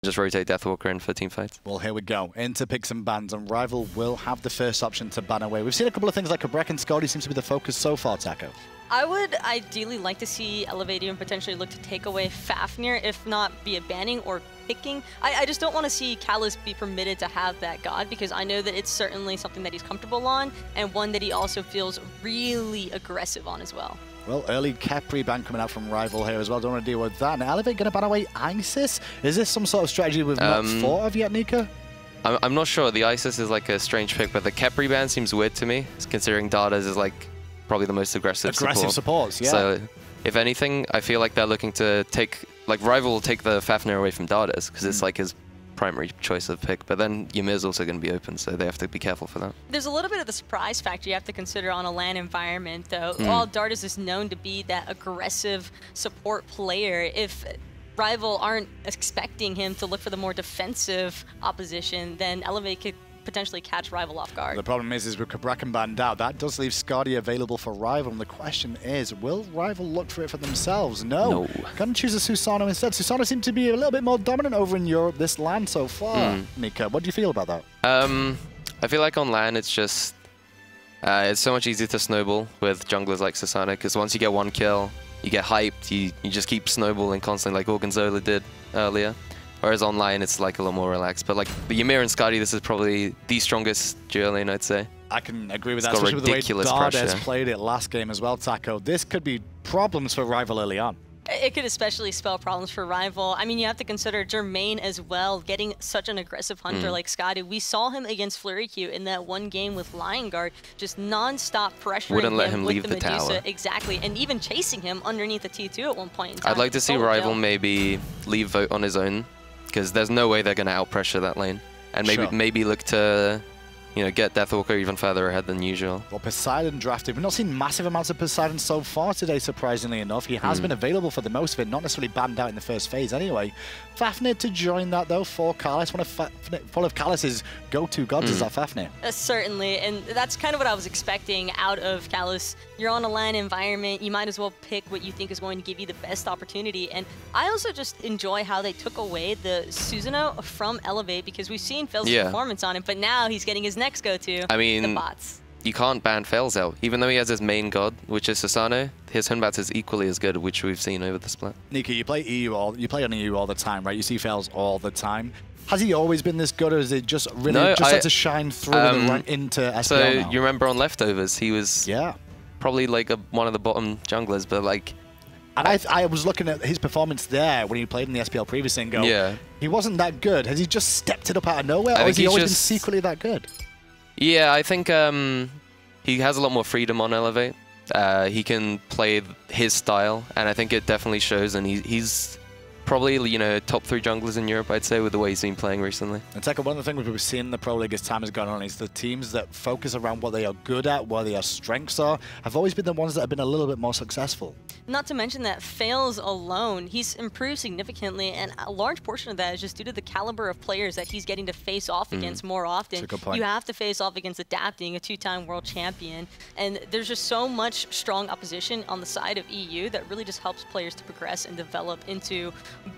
Just rotate Deathwalker in for team fights. Well, here we go. Into picks and bans, and Rival will have the first option to ban away. We've seen a couple of things like Cabrek and Scotty seems to be the focus so far, Taco. I would ideally like to see Elevate even potentially look to take away Fafnir, if not via banning or picking. I just don't want to see Callus be permitted to have that god, because I know that it's certainly something that he's comfortable on, and one that he also feels really aggressive on as well. Well, early Capri ban coming out from Rival here as well. Don't want to deal with that. Now, Elevate going to ban away Isis? Is this some sort of strategy we've not thought of yet, Nika? I'm not sure. The Isis is like a strange pick, but the Capri ban seems weird to me, considering Dardas is like probably the most aggressive supports, yeah. So, if anything, I feel like they're looking to take, like, Rival will take the Fafnir away from Dardas, because it's like his primary choice of pick, but then Ymir's also going to be open, so they have to be careful for that. There's a little bit of the surprise factor you have to consider on a LAN environment, though. While Dardas is known to be that aggressive support player, if Rival aren't expecting him to look for the more defensive opposition, then Elevate could potentially catch Rival off guard. The problem is with Cabrakan banned out, that does leave Scotty available for Rival, and the question is, will Rival look for it for themselves? No. Gonna choose a Susano instead. Susano seems to be a little bit more dominant over in Europe this LAN so far. Nika, what do you feel about that? I feel like on LAN it's just, it's so much easier to snowball with junglers like Susano, because once you get one kill, you get hyped, you just keep snowballing constantly like Gorgonzola did earlier. Whereas online, it's like a lot more relaxed. But like the Ymir and Skadi, this is probably the strongest duo lane, I'd say. I can agree with that, especially with the way Dardas played it last game as well, Taco. This could be problems for Rival early on. It could especially spell problems for Rival. I mean, you have to consider Jermaine as well, getting such an aggressive hunter like Scotty. We saw him against Flurry Q in that one game with Lion Guard, just non-stop pressuring Wouldn't let him with leave the Medusa. tower. Exactly, and even chasing him underneath the T2 at one point in time. I'd like to see Rival maybe leave Vote on his own, because there's no way they're going to out-pressure that lane. And maybe look to, you know, get Deathwalker even further ahead than usual. Well, Poseidon drafted. We've not seen massive amounts of Poseidon so far today, surprisingly enough. He has been available for the most of it, not necessarily banned out in the first phase anyway. Fafnir to join that, though, for Callus. One of Callus's go-to gods is that Fafnir. Certainly, and that's kind of what I was expecting out of Callus. You're on a LAN environment, you might as well pick what you think is going to give you the best opportunity. And I also just enjoy how they took away the Susanoo from Elevate, because we've seen Phil's performance on him, but now he's getting his next go-to, the bots. You can't ban Fails out. Even though he has his main god, which is Susano, his Hunbats is equally as good, which we've seen over the split. Nika, you play on EU all the time, right? You see Fails all the time. Has he always been this good, or is it just really had to shine through into SPL So now? you remember on Leftovers, he was probably like one of the bottom junglers, but like... And I was looking at his performance there when he played in the SPL previously and go, he wasn't that good. Has he just stepped it up out of nowhere, or has he always been secretly that good? Yeah, I think he has a lot more freedom on Elevate. He can play his style, and I think it definitely shows, and he's probably, you know, top 3 junglers in Europe, I'd say, with the way he's been playing recently. And Taka, one of the things we've seen in the Pro League as time has gone on is the teams that focus around what they are good at, where their strengths are, have always been the ones that have been a little bit more successful. Not to mention that Fails alone, he's improved significantly, and a large portion of that is just due to the caliber of players that he's getting to face off against more often. That's a good point. You have to face off against Adapting, a 2-time world champion, and there's just so much strong opposition on the side of EU that really just helps players to progress and develop into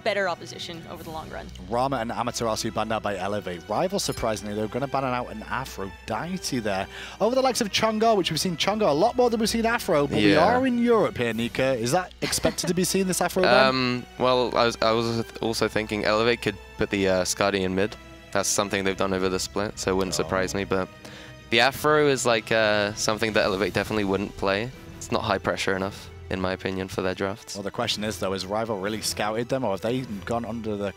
better opposition over the long run. Rama and Amaterasu banned out by Elevate. Rival, surprisingly, they're going to ban out an Aphrodite there. Over the likes of Chunga, which we've seen Chunga a lot more than we've seen Afro, but we are in Europe here, Nika. Is that expected to be seen, this Afro ban? Well, I was also thinking Elevate could put the Skadi in mid. That's something they've done over the split, so it wouldn't surprise me. But the Afro is like something that Elevate definitely wouldn't play. It's not high pressure enough, in my opinion, for their drafts. Well, the question is, though, has Rival really scouted them, or have they gone under the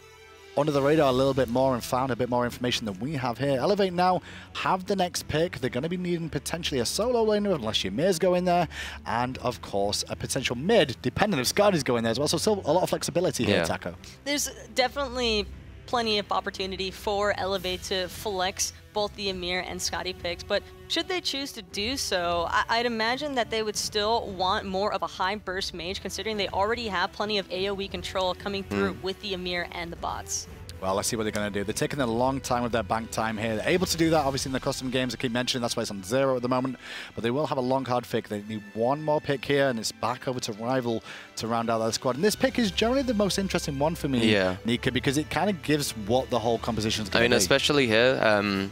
radar a little bit more and found a bit more information than we have here? Elevate now have the next pick. They're going to be needing potentially a solo laner, unless Ymir's going there, and of course a potential mid, depending if Skadi's going there as well. So still a lot of flexibility here, Taco. There's definitely plenty of opportunity for Elevate to flex both the Ymir and Scotty picks, but should they choose to do so, I'd imagine that they would still want more of a high burst mage, considering they already have plenty of AoE control coming through with the Ymir and the bots. Well, let's see what they're going to do. They're taking a long time with their bank time here. They're able to do that, obviously, in the custom games. I keep mentioning that's why it's on 0 at the moment. But they will have a long, hard pick. They need one more pick here, and it's back over to Rival to round out that squad. And this pick is generally the most interesting one for me, Nika, because it kind of gives what the whole composition is going to be. Especially here,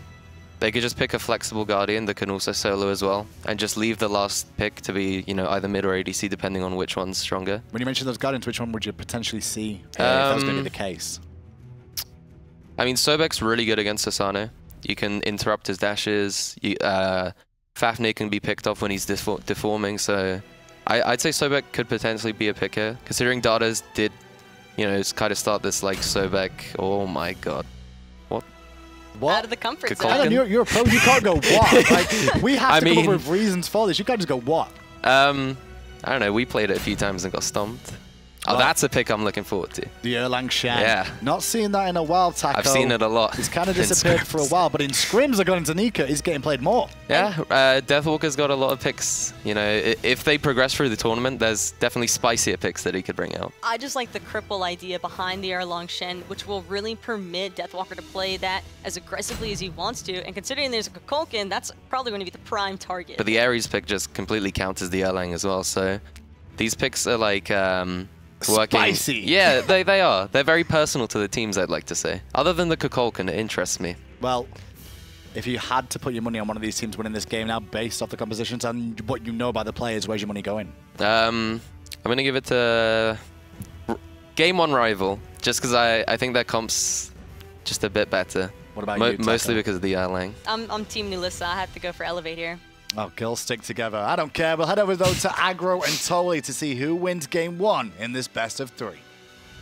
they could just pick a flexible Guardian that can also solo as well, and just leave the last pick to be, either mid or ADC, depending on which one's stronger. When you mention those Guardians, which one would you potentially see if that was going to be the case? Sobek's really good against Asano. You can interrupt his dashes. Fafnir can be picked off when he's deforming, so I'd say Sobek could potentially be a pick here, considering Dardes did, kind of start this like Sobek. Oh my god. What? Out of the comfort zone. Alan, you're a pro, you can't go what? Like, we have to come up with reasons for this. You can't just go what? I don't know, we played it a few times and got stomped. Oh, that's a pick I'm looking forward to. The Erlang Shen. Yeah. Not seeing that in a while, Taco. I've seen it a lot. He's kind of disappeared for a while, but in scrims, according to Nika, he's getting played more. Yeah, Deathwalker's got a lot of picks. If they progress through the tournament, there's definitely spicier picks that he could bring out. I just like the cripple idea behind the Erlang Shen, which will really permit Deathwalker to play that as aggressively as he wants to. And considering there's a Kukulkan, that's probably going to be the prime target. But the Ares pick just completely counters the Erlang as well. So these picks are like... working. Spicy. Yeah, they are. They're very personal to the teams, I'd like to say. Other than the Kukulkan, it interests me. Well, if you had to put your money on one of these teams winning this game now, based off the compositions and what you know about the players, where's your money going? I'm going to give it to Game 1 Rival, just because I think that comp's just a bit better. What about you, Taco? Mostly because of the Erlang. I'm Team Nulissa. I have to go for Elevate here. Oh, girls stick together. I don't care. We'll head over, though, to Aggro and Toli to see who wins Game 1 in this best of 3.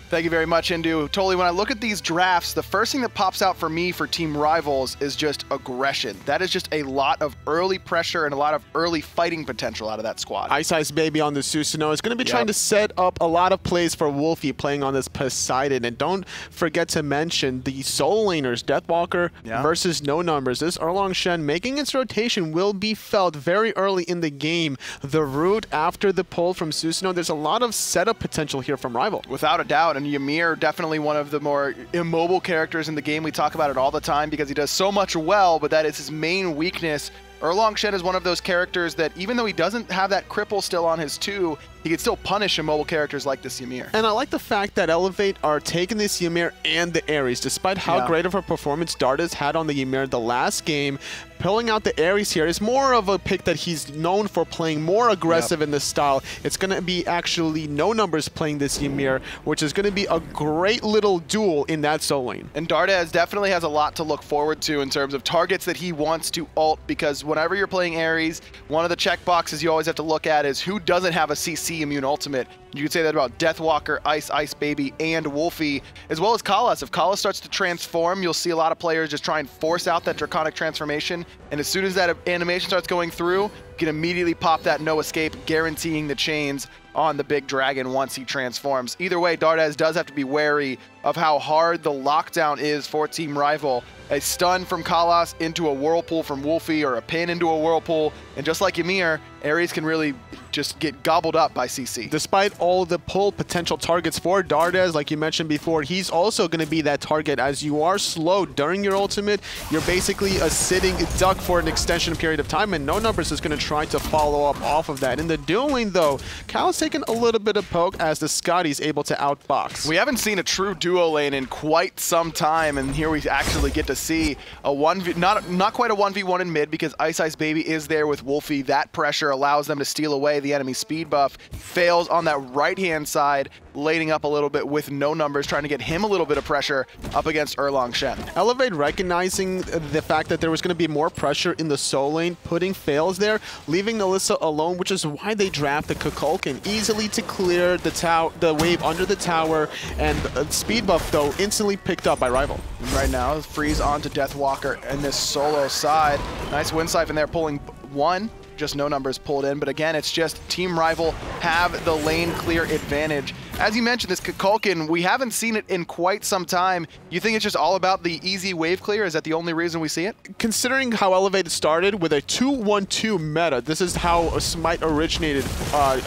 Thank you very much, Indu. Totally, when I look at these drafts, the first thing that pops out for me for Team Rivals is just aggression. That is just a lot of early pressure and a lot of early fighting potential out of that squad. Ice Baby on the Susanoo is going to be trying to set up a lot of plays for Wolfie playing on this Poseidon. And don't forget to mention the solo laners, Deathwalker versus No Numbers. This Erlang Shen making its rotation will be felt very early in the game. The route after the pull from Susanoo, there's a lot of setup potential here from Rival. Without a doubt. And Ymir, definitely one of the more immobile characters in the game. We talk about it all the time because he does so much well, but that is his main weakness. Erlang Shen is one of those characters that even though he doesn't have that cripple still on his 2, he can still punish immobile characters like this Ymir. And I like the fact that Elevate are taking this Ymir and the Ares, despite how great of a performance Dardes had on the Ymir the last game. Pulling out the Ares here is more of a pick that he's known for playing more aggressive in this style. It's going to be actually No Numbers playing this Ymir, which is going to be a great little duel in that solo lane. And Dardes definitely has a lot to look forward to in terms of targets that he wants to ult, because whenever you're playing Ares, one of the check boxes you always have to look at is who doesn't have a CC immune ultimate. You could say that about Deathwalker, Ice Baby, and Wolfie, as well as Kalas. If Kalas starts to transform, you'll see a lot of players just try and force out that Draconic transformation, and as soon as that animation starts going through, you can immediately pop that no escape, guaranteeing the chains on the big dragon once he transforms. Either way, Dardes does have to be wary of how hard the lockdown is for Team Rival. A stun from Kalas into a whirlpool from Wolfie, or a pin into a whirlpool, and just like Ymir, Ares can really just get gobbled up by CC. Despite all the pull potential targets for Dardes, like you mentioned before, he's also going to be that target. As you are slow during your ultimate, you're basically a sitting duck for an extension period of time, and No Numbers is going to try to follow up off of that. In the dual lane, though, Cal's taking a little bit of poke as the Scotty's able to outbox. We haven't seen a true duo lane in quite some time, and here we actually get to see a 1v, not quite a 1v1 in mid, because Ice Baby is there with Wolfie. That pressure allows them to steal away the enemy speed buff. Fails on that right-hand side, laning up a little bit with No Numbers, trying to get him a little bit of pressure up against Erlang Shen. Elevate recognizing the fact that there was going to be more pressure in the solo lane, putting Fails there, leaving Nulissa alone, which is why they draft the Kukulkan, easily to clear the wave under the tower, and speed buff, though, instantly picked up by Rival. Right now, freeze onto Deathwalker in this solo side. Nice wind siphon there, pulling one. Just No Numbers pulled in, but again, it's just Team Rival have the lane clear advantage. As you mentioned, this Kukulkan, we haven't seen it in quite some time. You think it's just all about the easy wave clear? Is that the only reason we see it? Considering how Elevated started with a 2-1-2 meta, this is how SMITE originated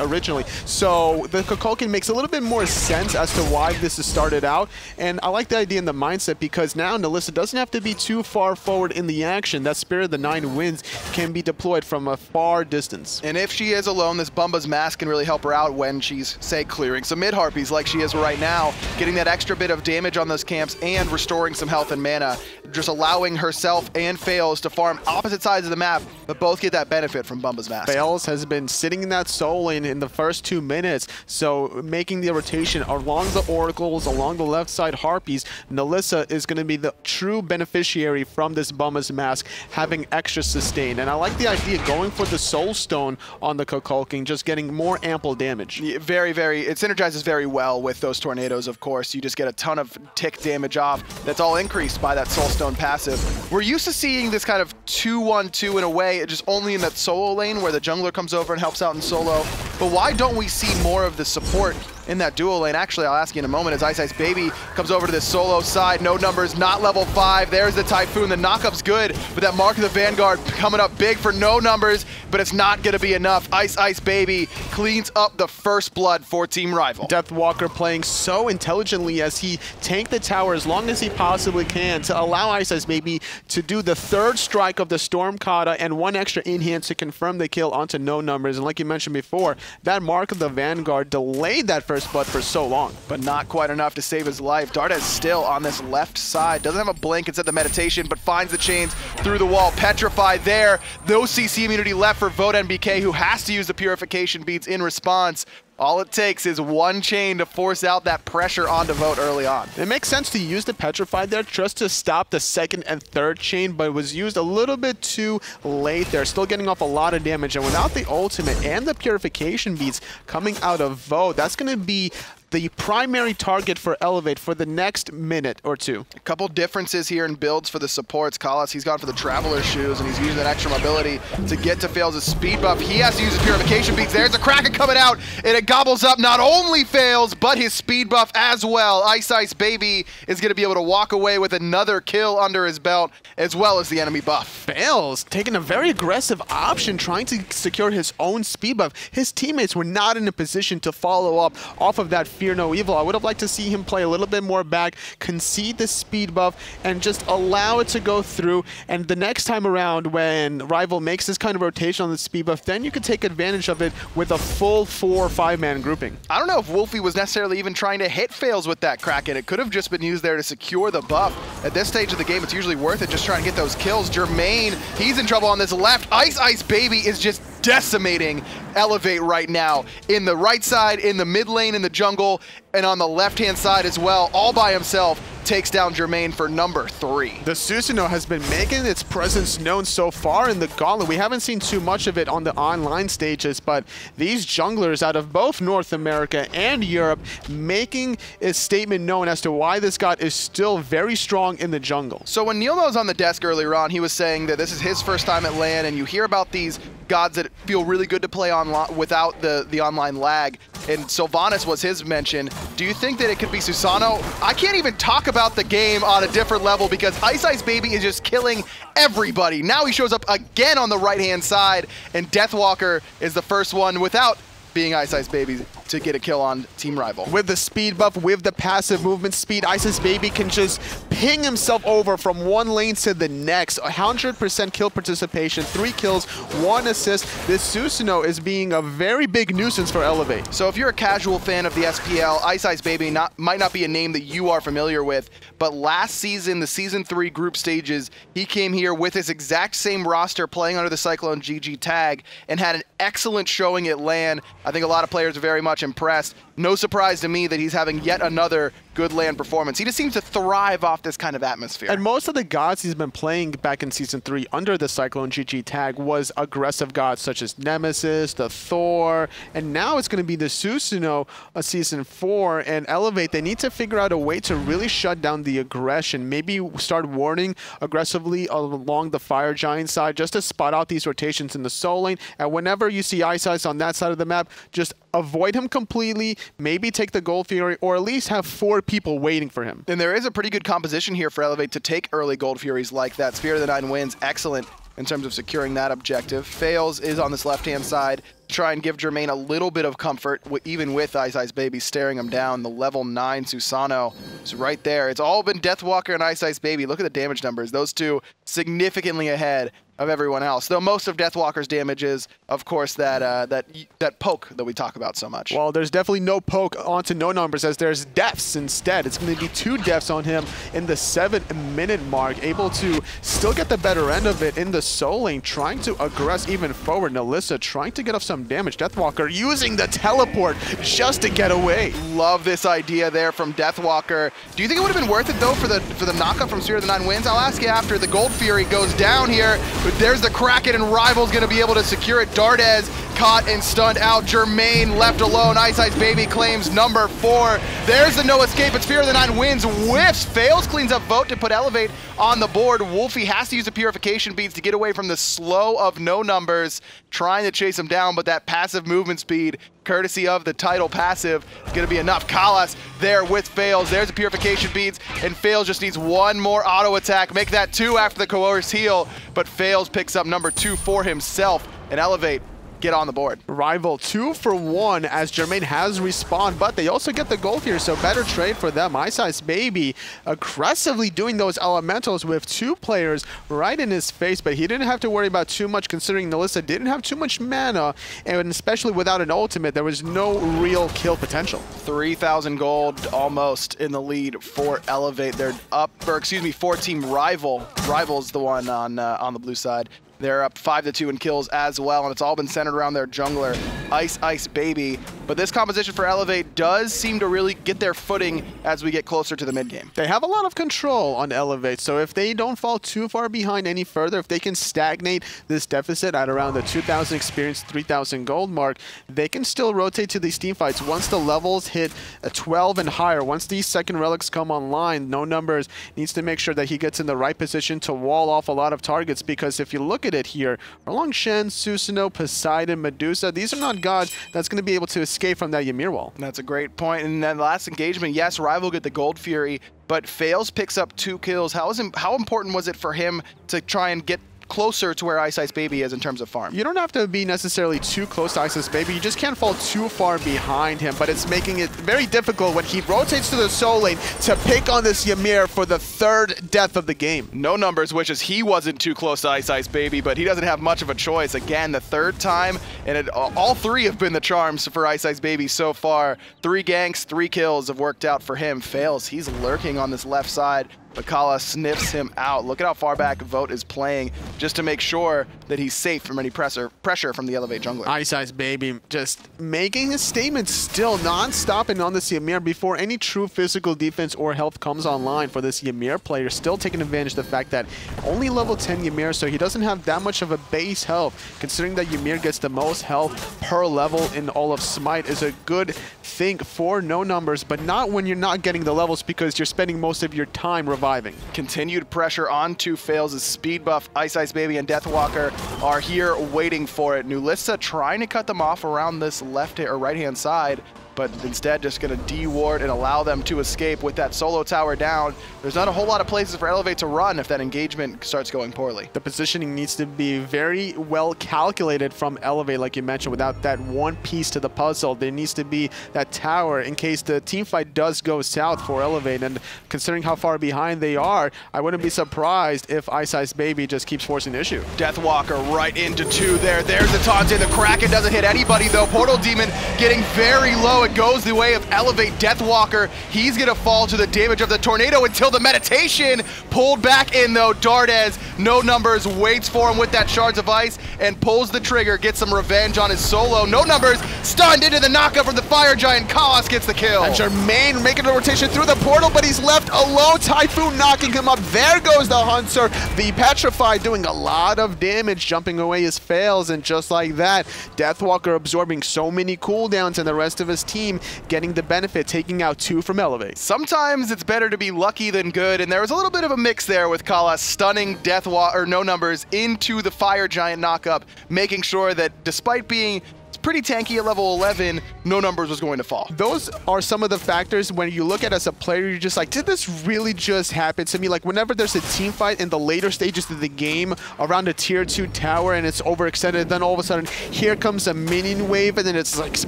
originally. So the Kukulkan makes a little bit more sense as to why this has started out. And I like the idea and the mindset because now Nalissa doesn't have to be too far forward in the action. That Spirit of the Nine Winds can be deployed from a far distance. And if she is alone, this Bumba's Mask can really help her out when she's, say, clearing some mid-harpies like she is right now, getting that extra bit of damage on those camps and restoring some health and mana, just allowing herself and Fails to farm opposite sides of the map, but both get that benefit from Bumba's Mask. Fails has been sitting in that soul lane in the first 2 minutes, so making the rotation along the oracles, along the left side harpies, Nalissa is going to be the true beneficiary from this Bumba's Mask, having extra sustain. And I like the idea going for the Soul Stone on the Kukulkan, just getting more ample damage. Yeah, very, very, it synergizes very well with those tornadoes, of course. You just get a ton of tick damage off. That's all increased by that Soul Stone passive. We're used to seeing this kind of 2-1-2 in a way, just only in that solo lane where the jungler comes over and helps out in solo. But why don't we see more of the support in that duo lane? Actually, I'll ask you in a moment as Ice Ice Baby comes over to this solo side. No numbers, not level 5. There's the Typhoon. The knockup's good, but that Mark of the Vanguard coming up big for no numbers, but it's not going to be enough. Ice Ice Baby cleans up the first blood for Team Rival. Deathwalker playing so intelligently as he tanked the tower as long as he possibly can to allow Ice Ice Baby to do the 3rd strike of the Storm Kata and 1 extra in-hand to confirm the kill onto no numbers. And like you mentioned before, that Mark of the Vanguard delayed that first blood for so long. But not quite enough to save his life. Darda is still on this left side. Doesn't have a blink instead of the meditation, but finds the chains through the wall. Petrified there. No CC immunity left for Vote NBK, who has to use the purification beads in response. All it takes is 1 chain to force out that pressure onto Vote early on. It makes sense to use the Petrified there just to stop the 2nd and 3rd chain, but it was used a little bit too late there. Still getting off a lot of damage, and without the ultimate and the purification beads coming out of Vote, that's going to be the primary target for Elevate for the next minute or 2. A couple differences here in builds for the supports. Kalas, he's gone for the Traveler Shoes, and he's using that extra mobility to get to Fails' speed buff. He has to use his purification beads. There's a Kraken coming out, and it gobbles up not only Fails, but his speed buff as well. Ice Ice Baby is going to be able to walk away with another kill under his belt, as well as the enemy buff. Fails taking a very aggressive option, trying to secure his own speed buff. His teammates were not in a position to follow up off of that Fear No Evil. I would have liked to see him play a little bit more back, concede the speed buff, and just allow it to go through. And the next time around when Rival makes this kind of rotation on the speed buff, then you could take advantage of it with a full 4 or 5-man grouping. I don't know if Wolfie was necessarily even trying to hit Fails with that Kraken. It could have just been used there to secure the buff. At this stage of the game, it's usually worth it just trying to get those kills. Jermaine, he's in trouble on this left. Ice Ice Baby is just decimating Elevate right now. In the right side, in the mid lane, in the jungle, and on the left-hand side as well, all by himself, takes down Jermaine for number 3. The Susanoo has been making its presence known so far in the Gauntlet. We haven't seen too much of it on the online stages, but these junglers out of both North America and Europe making a statement known as to why this god is still very strong in the jungle. So when Neilmo was on the desk earlier on, he was saying that this is his first time at LAN, and you hear about these gods that feel really good to play online without the online lag, and Sylvanas was his mention. Do you think that it could be Susanoo? I can't even talk about the game on a different level because Ice Ice Baby is just killing everybody. Now he shows up again on the right-hand side, and Deathwalker is the first one without being Ice Ice Baby to get a kill on Team Rival. With the speed buff, with the passive movement speed, Ice Ice Baby can just ping himself over from one lane to the next. 100% kill participation, 3 kills, 1 assist. This Susanoo is being a very big nuisance for Elevate. So if you're a casual fan of the SPL, Ice Ice Baby might not be a name that you are familiar with, but last season, the Season 3 group stages, he came here with his exact same roster playing under the Cyclone GG tag and had an excellent showing at LAN. I think a lot of players are very much impressed. No surprise to me that he's having yet another good LAN performance. He just seems to thrive off this kind of atmosphere. And most of the gods he's been playing back in Season 3 under the Cyclone GG tag was aggressive gods such as Nemesis, the Thor, and now it's going to be the Susanoo Season 4 and Elevate. They need to figure out a way to really shut down the aggression. Maybe start warding aggressively along the Fire Giant side just to spot out these rotations in the soul lane. And whenever you see Ice Ice on that side of the map, just avoid him completely, maybe take the Gold Fury, or at least have 4 people waiting for him. And there is a pretty good composition here for Elevate to take early Gold Furies like that. Spirit of the Nine wins, excellent in terms of securing that objective. Fails is on this left-hand side to try and give Jermaine a little bit of comfort, even with Ice Ice Baby staring him down. The level 9 Susano is right there. It's all been Deathwalker and Ice Ice Baby. Look at the damage numbers. Those two significantly ahead of everyone else. Though most of Deathwalker's damage is, of course, that poke that we talk about so much. Well, there's definitely no poke onto No Numbers, as there's deaths instead. It's going to be 2 deaths on him in the 7-minute mark, able to still get the better end of it in the soul lane, trying to aggress even forward. Nalissa trying to get off some damage. Deathwalker using the teleport just to get away. Love this idea there from Deathwalker. Do you think it would have been worth it though for the knockup from Spirit of the Nine wins? I'll ask you after. The Gold Fury goes down here, but there's the Kraken, and Rival's going to be able to secure it. Dardez caught and stunned out. Jermaine left alone. Ice Ice Baby claims number 4. There's the no escape, but Spirit of the Nine wins, whiffs, fails, cleans up Vote to put Elevate on the board. Wolfie has to use the purification beads to get away from the slow of No Numbers, trying to chase him down, but that passive movement speed, courtesy of the title passive, is going to be enough. Kalas there with Fails. There's the purification beads, and Fails just needs one more auto attack. Make that 2 after the coerced heal, but Fails picks up number 2 for himself, and Elevate get on the board. Rival 2 for 1 as Jermaine has respawned, but they also get the gold here, so better trade for them. Ice Ice Baby aggressively doing those elementals with 2 players right in his face, but he didn't have to worry about too much considering Nalissa didn't have too much mana, and especially without an ultimate, there was no real kill potential. 3,000 gold almost in the lead for Elevate. They're up, or excuse me, 4-team Rival. Rival's the one on the blue side. They're up 5-2 in kills as well, and it's all been centered around their jungler, Ice Ice Baby. But this composition for Elevate does seem to really get their footing as we get closer to the mid-game. They have a lot of control on Elevate, so if they don't fall too far behind any further, if they can stagnate this deficit at around the 2,000 experience, 3,000 gold mark, they can still rotate to these team fights. Once the levels hit a 12 and higher, once these second relics come online, No Numbers needs to make sure that he gets in the right position to wall off a lot of targets, because if you look at it here, Erlang Shen, Susanoo, Poseidon, Medusa, these are not gods that's going to be able to escape from that Ymir wall. That's a great point. And then the last engagement, yes, Rival get the Gold Fury, but Fails picks up 2 kills. How important was it for him to try and get closer to where Ice Ice Baby is in terms of farm? You don't have to be necessarily too close to Ice Ice Baby. You just can't fall too far behind him, but it's making it very difficult when he rotates to the soul lane to pick on this Ymir for the 3rd death of the game. No Numbers wishes he wasn't too close to Ice Ice Baby, but he doesn't have much of a choice. Again, the 3rd time, and all 3 have been the charms for Ice Ice Baby so far. 3 ganks, 3 kills have worked out for him. Fails, he's lurking on this left side. Bakala sniffs him out. Look at how far back Vote is playing just to make sure that he's safe from any pressure from the Elevate jungler. Ice Ice Baby just making his statement still non-stopping on this Ymir before any true physical defense or health comes online for this Ymir player. Still taking advantage of the fact that only level 10 Ymir, so he doesn't have that much of a base health. Considering that Ymir gets the most health per level in all of SMITE is a good thing for No Numbers, but not when you're not getting the levels because you're spending most of your time reviving. Continued pressure onto Fails as speed buff. Ice Ice Baby and Deathwalker are here waiting for it. Nulissa trying to cut them off around this left or right-hand side, but instead just going to de-ward and allow them to escape with that solo tower down. There's not a whole lot of places for Elevate to run if that engagement starts going poorly. The positioning needs to be very well calculated from Elevate, like you mentioned, without that one piece to the puzzle. There needs to be that tower in case the team fight does go south for Elevate, and considering how far behind they are, I wouldn't be surprised if Ice Ice Baby just keeps forcing the issue. Deathwalker right into 2 there. There's the taunt in. The Kraken doesn't hit anybody though. Portal Demon getting very low. It goes the way of Elevate. Deathwalker, he's gonna fall to the damage of the tornado until the meditation pulled back in though. Dardez, No Numbers, waits for him with that Shards of Ice and pulls the trigger, gets some revenge on his solo. No Numbers stunned into the knockup from the Fire Giant. Kalas gets the kill. And Jermaine making a rotation through the portal, but he's left alone. Typhoon knocking him up. There goes the Hunter. The Petrify doing a lot of damage, jumping away his Fails, and just like that, Deathwalker absorbing so many cooldowns and the rest of his team getting the benefit, taking out 2 from Elevate. Sometimes it's better to be lucky than good, and there was a little bit of a mix there with Kalas stunning No Numbers into the Fire Giant knockup, making sure that despite being pretty tanky at level 11, No Numbers was going to fall. Those are some of the factors when you look at it as a player, you're just like, did this really just happen to me? Like whenever there's a team fight in the later stages of the game around a tier 2 tower and it's overextended, then all of a sudden here comes a minion wave and then it's like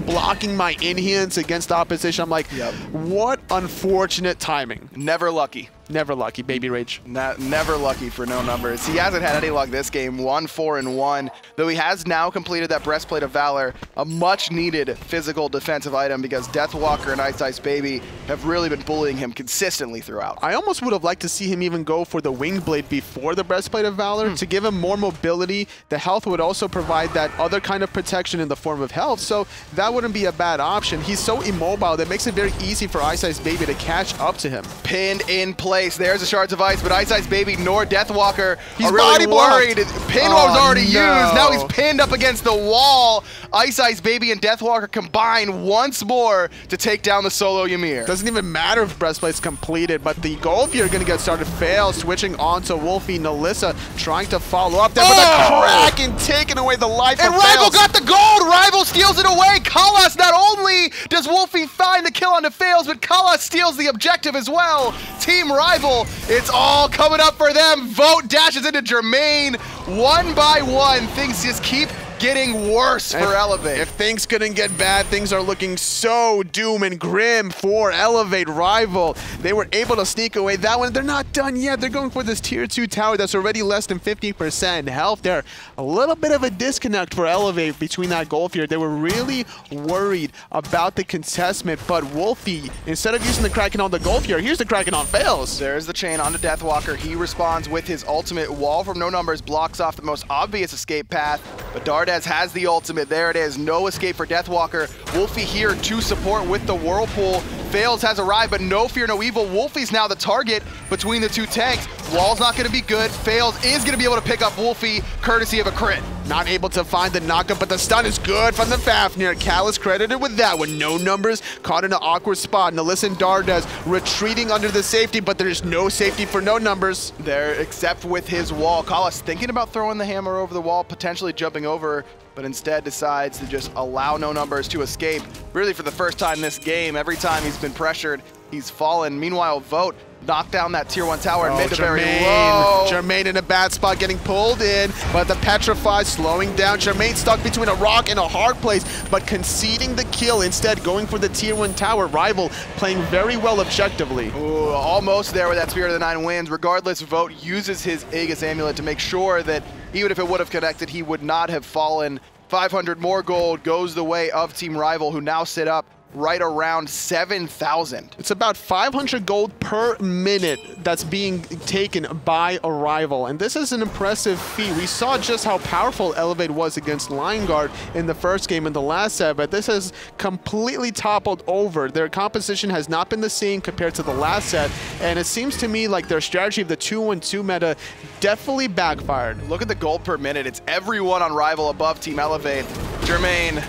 blocking my in-hands against the opposition. I'm like, what unfortunate timing. Never lucky. Never lucky, baby rage. Never lucky for No Numbers. He hasn't had any luck this game, 1-4-1, though he has now completed that Breastplate of Valor, a much needed physical defensive item because Deathwalker and Ice Baby have really been bullying him consistently throughout. I almost would have liked to see him even go for the Wing Blade before the Breastplate of Valor to give him more mobility. The health would also provide that other kind of protection in the form of health, so that wouldn't be a bad option. He's so immobile that makes it very easy for Ice Baby to catch up to him. Pinned in place. There's the Shards of Ice, but Ice Baby nor Deathwalker he's are really worried. Pin was already used. No. Now he's pinned up against the wall. Ice Baby and Deathwalker combine once more to take down the solo Ymir. Doesn't even matter if Breastplate's completed, but the Golfier are going to get started. Fail, switching on to Wolfie. Nalissa trying to follow up there, but the Kraken taking away the life of And Rival Fails. got the gold! Rival steals it away! Kalas, not only does Wolfie find the kill onto Fails, but Kalas steals the objective as well. Team Rival, it's all coming up for them. Vote dashes into Jermaine. One by one, things just keep getting worse for Elevate. If things couldn't get bad, things are looking so doom and grim for Elevate. Rival. They were able to sneak away that one. They're not done yet. They're going for this tier 2 tower that's already less than 50% health there. A little bit of a disconnect for Elevate between that Golfier. They were really worried about the contestment, but Wolfie, instead of using the Kraken on the Golfier, here's the Kraken on Fails. There's the chain onto Deathwalker. He responds with his ultimate. Wall from No Numbers blocks off the most obvious escape path, but Dardez has the ultimate. There it is. No escape for Deathwalker. Wolfie here to support with the Whirlpool. Fails has arrived, but no fear, no evil. Wolfie's now the target between the two tanks. Wall's not going to be good. Fails is going to be able to pick up Wolfie, courtesy of a crit. Not able to find the knockup, but the stun is good from the Fafnir. Callus credited with that one. No Numbers caught in an awkward spot. Nalissa and Dardez retreating under the safety, but there's no safety for No Numbers. There, except with his wall. Kalas thinking about throwing the hammer over the wall, potentially jumping over, but instead decides to just allow No Numbers to escape. Really for the first time this game, every time he's been pressured, he's fallen. Meanwhile, Vote knocked down that tier 1 tower and made it very low. Jermaine in a bad spot, getting pulled in, but the Petrify slowing down. Jermaine stuck between a rock and a hard place, but conceding the kill, instead going for the tier 1 tower. Rival playing very well objectively. Ooh, almost there with that Spirit of the 9 wins. Regardless, Vote uses his Aegis Amulet to make sure that even if it would have connected, he would not have fallen. 500 more gold goes the way of Team Rival, who now sit up right around 7,000. It's about 500 gold per minute that's being taken by a Rival, and this is an impressive feat. We saw just how powerful Elevate was against Lion Guard in the first game in the last set, but this has completely toppled over. Their composition has not been the same compared to the last set, and it seems to me like their strategy of the 2-1-2 meta definitely backfired. Look at the gold per minute. It's everyone on Rival above Team Elevate. Jermaine,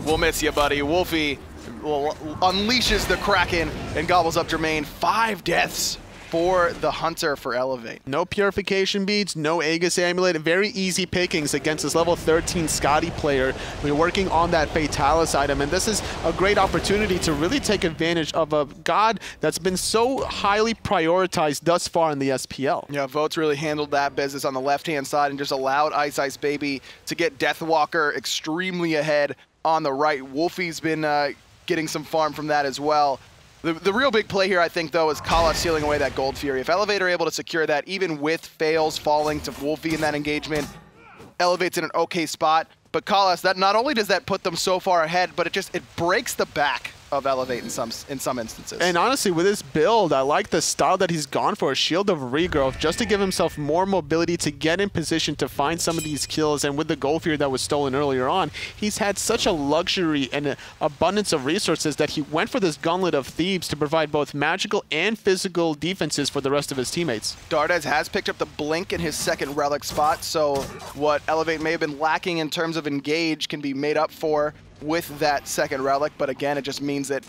we'll miss you, buddy. Wolfie unleashes the Kraken and gobbles up Jermaine. 5 deaths for the Hunter for Elevate. No purification beads, no Aegis Amulet, very easy pickings against this level 13 Scotty player. We're working on that Fatalis item, and this is a great opportunity to really take advantage of a god that's been so highly prioritized thus far in the SPL. Yeah, Vote's really handled that business on the left-hand side and just allowed Ice Baby to get Deathwalker extremely ahead on the right. Wolfie's been getting some farm from that as well. The real big play here, I think, though, is Kala sealing away that Gold Fury. If Elevate are able to secure that, even with Fails falling to Wolfie in that engagement, Elevate's in an okay spot. But Kalas, that not only does that put them so far ahead, but it breaks the back of Elevate in some instances. And honestly, with this build, I like the style that he's gone for, a Shield of Regrowth, just to give himself more mobility to get in position to find some of these kills. And with the Gold Fury that was stolen earlier on, he's had such a luxury and an abundance of resources that he went for this Gauntlet of Thebes to provide both magical and physical defenses for the rest of his teammates. Dardez has picked up the Blink in his second relic spot, so what Elevate may have been lacking in terms of engage can be made up for with that second relic, but again, it just means that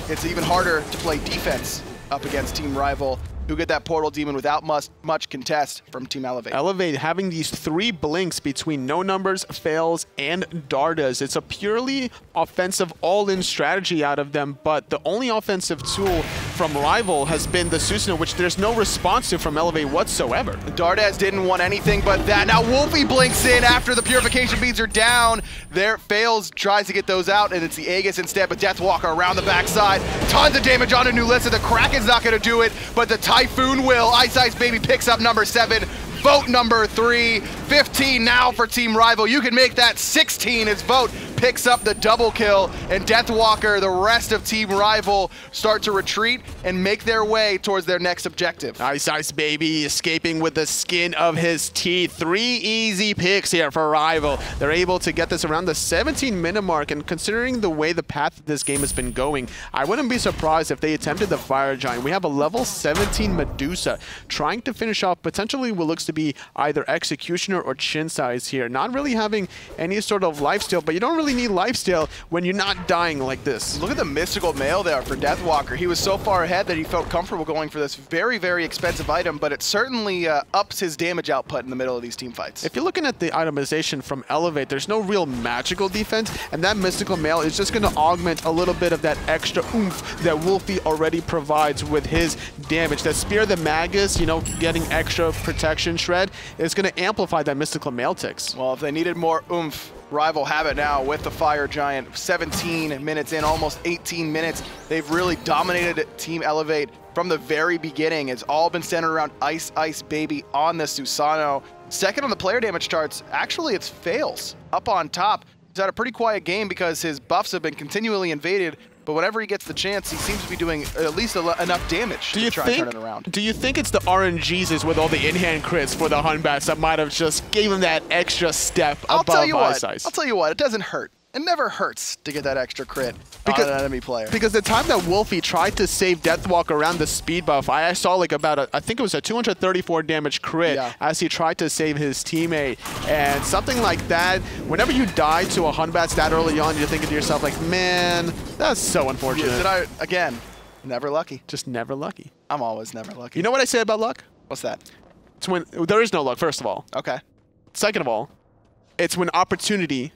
it's even harder to play defense up against Team Rival. who get that Portal Demon without much contest from Team Elevate. Elevate having these 3 blinks between No Numbers, Fails, and Dardas. It's a purely offensive all-in strategy out of them, but the only offensive tool from Rival has been the Susanoo, which there's no response to from Elevate whatsoever. Dardas didn't want anything but that. Now Wolfie blinks in after the Purification Beads are down. There, Fails tries to get those out, and it's the Aegis instead, but Deathwalker around the backside. Tons of damage onto Nulissa. The Kraken's not going to do it, but the Typhoon will. Ice Baby picks up number 7. Vote number 3. 15 now for Team Rival. You can make that 16 as Vote picks up the double kill, and Deathwalker, the rest of Team Rival, start to retreat and make their way towards their next objective. Ice Baby escaping with the skin of his teeth. 3 easy picks here for Rival. They're able to get this around the 17-minute mark, and considering the way the path this game has been going, I wouldn't be surprised if they attempted the Fire Giant. We have a level 17 Medusa trying to finish off potentially what looks to be either Executioner or Chin Size here. Not really having any sort of lifesteal, but you don't really need lifesteal when you're not dying like this. Look at the Mystical Mail there for Deathwalker. He was so far ahead that he felt comfortable going for this very, very expensive item, but it certainly ups his damage output in the middle of these team fights. If you're looking at the itemization from Elevate, there's no real magical defense, and that Mystical Mail is just going to augment a little bit of that extra oomph that Wolfie already provides with his damage. That Spear the Magus, you know, getting extra protection shred is going to amplify that Mystical Mail ticks. Well, if they needed more oomph, Rival have it now with the Fire Giant. 17 minutes in, almost 18 minutes. They've really dominated Team Elevate from the very beginning. It's all been centered around Ice Baby on the Susanoo. Second on the player damage charts, actually it's Fails up on top. He's had a pretty quiet game because his buffs have been continually invaded, but whenever he gets the chance, he seems to be doing at least enough damage to try and turn it around. Do you think it's the RNGs with all the in-hand crits for the Hunbats that might have just gave him that extra step above Ice Ice? I'll tell you what, it doesn't hurt. It never hurts to get that extra crit on an enemy player. Because the time that Wolfie tried to save Deathwalker around the speed buff, I saw like about I think it was a 234 damage crit as he tried to save his teammate. And something like that, whenever you die to a Hunbats that early on, you're thinking to yourself like, man, that's so unfortunate. Yeah, again, never lucky. Just never lucky. I'm always never lucky. You know what I say about luck? What's that? It's when there is no luck, first of all. Okay. Second of all, it's when opportunity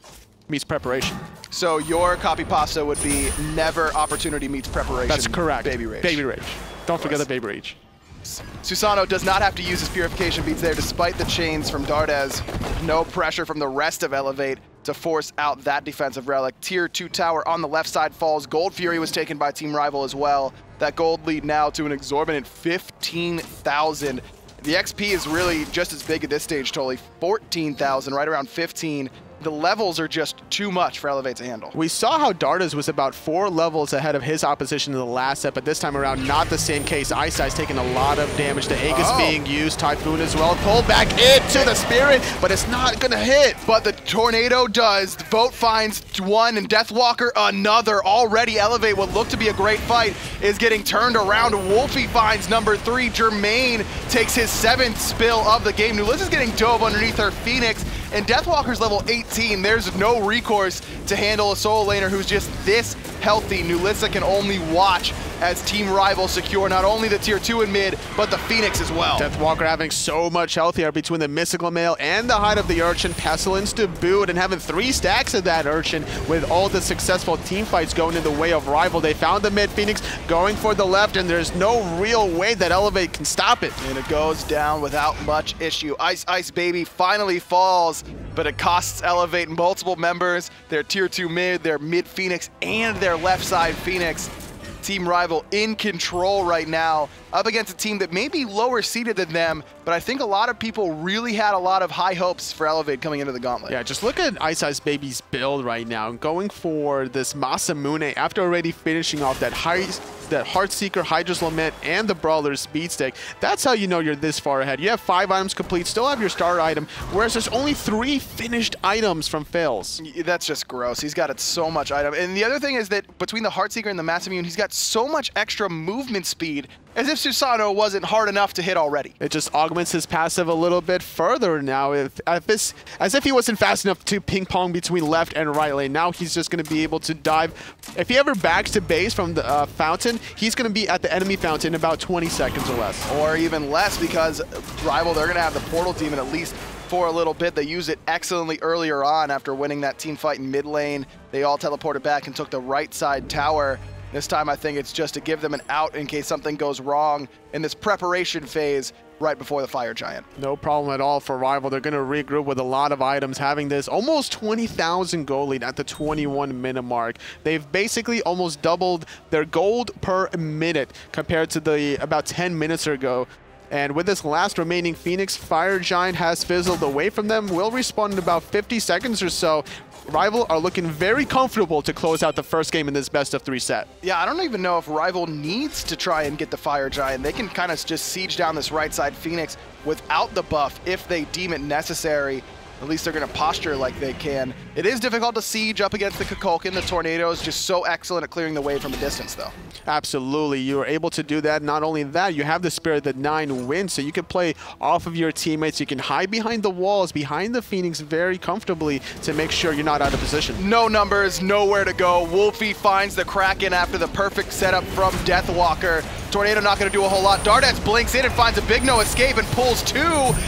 meets preparation. So your copy pasta would be never opportunity meets preparation. That's correct. Baby Rage. Baby Rage. Don't forget the Baby Rage. Susanoo does not have to use his Purification Beads there despite the chains from Dardas. No pressure from the rest of Elevate to force out that defensive relic. Tier 2 tower on the left side falls. Gold Fury was taken by Team Rival as well. That gold lead now to an exorbitant 15,000. The XP is really just as big at this stage, totally 14,000, right around 15. The levels are just too much for Elevate to handle. We saw how Dardas was about 4 levels ahead of his opposition in the last set, but this time around, not the same case. Ice Ice taking a lot of damage. The Aegis being used. Typhoon as well. Pulled back into the Spirit, but it's not going to hit. But the Tornado does. The Vote finds one, and Deathwalker another. Already Elevate, what looked to be a great fight, is getting turned around. Wolfie finds number 3. Jermaine takes his 7th spill of the game. Nulissa's getting dove underneath her Phoenix, and Deathwalker's level 18. There's no recourse to handle a solo laner who's just this healthy. Nulissa can only watch as Team Rival secure not only the tier 2 in mid, but the Phoenix as well. Deathwalker having so much health here between the Mystical Mail and the Hide of the Urchin. Pestilence to boot, and having 3 stacks of that Urchin with all the successful team fights going in the way of Rival. They found the mid Phoenix going for the left, and there's no real way that Elevate can stop it. And it goes down without much issue. Ice Baby finally falls, but it costs Elevate multiple members, their tier 2 mid, their mid Phoenix, and their left side Phoenix. Team Rival in control right now, up against a team that may be lower seeded than them, but I think a lot of people really had a lot of high hopes for Elevate coming into the Gauntlet. Yeah, just look at Ice Baby's build right now, going for this Masamune after already finishing off that Heartseeker, Hydra's Lament, and the Brawler's Speed Stick. That's how you know you're this far ahead. You have 5 items complete, still have your starter item, whereas there's only 3 finished items from Fails. That's just gross. He's got so much item. And the other thing is that between the Heartseeker and the Masamune, he's got so much extra movement speed As if Susano wasn't hard enough to hit already. It just augments his passive a little bit further now. As if he wasn't fast enough to ping pong between left and right lane. Now he's just going to be able to dive. If he ever backs to base from the fountain, he's going to be at the enemy fountain in about 20 seconds or less. Or even less, because Rival, they're going to have the portal demon at least for a little bit. They used it excellently earlier on after winning that team fight in mid lane. They all teleported back and took the right side tower. This time I think it's just to give them an out in case something goes wrong in this preparation phase right before the Fire Giant. No problem at all for Rival. They're going to regroup with a lot of items, having this almost 20,000 gold lead at the 21-minute mark. They've basically almost doubled their gold per minute compared to the about 10 minutes ago. And with this last remaining Phoenix, Fire Giant has fizzled away from them. Will respawn in about 50 seconds or so. Rival are looking very comfortable to close out the first game in this best-of-3 set. Yeah, I don't even know if Rival needs to try and get the Fire Giant. They can kind of just siege down this right side Phoenix without the buff if they deem it necessary. At least they're going to posture like they can. It is difficult to siege up against the Kukulkan. The Tornado is just so excellent at clearing the way from a distance, though. Absolutely. You are able to do that. Not only that, you have the Spirit that 9 wins, so you can play off of your teammates. You can hide behind the walls, behind the Phoenix very comfortably to make sure you're not out of position. No numbers, nowhere to go. Wolfie finds the Kraken after the perfect setup from Deathwalker. Tornado not going to do a whole lot. Dardex blinks in and finds a big no escape and pulls 2.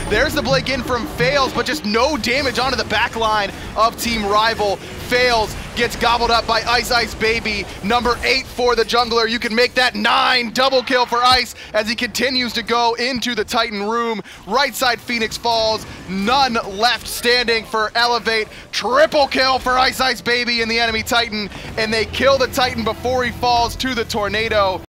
There's the blink in from Fails, but just no damage onto the back line of Team Rival. Fails, gets gobbled up by Ice Baby. Number 8 for the jungler. You can make that 9. Double kill for Ice as he continues to go into the Titan room. Right side Phoenix falls. None left standing for Elevate. Triple kill for Ice Baby and the enemy Titan. And they kill the Titan before he falls to the Tornado.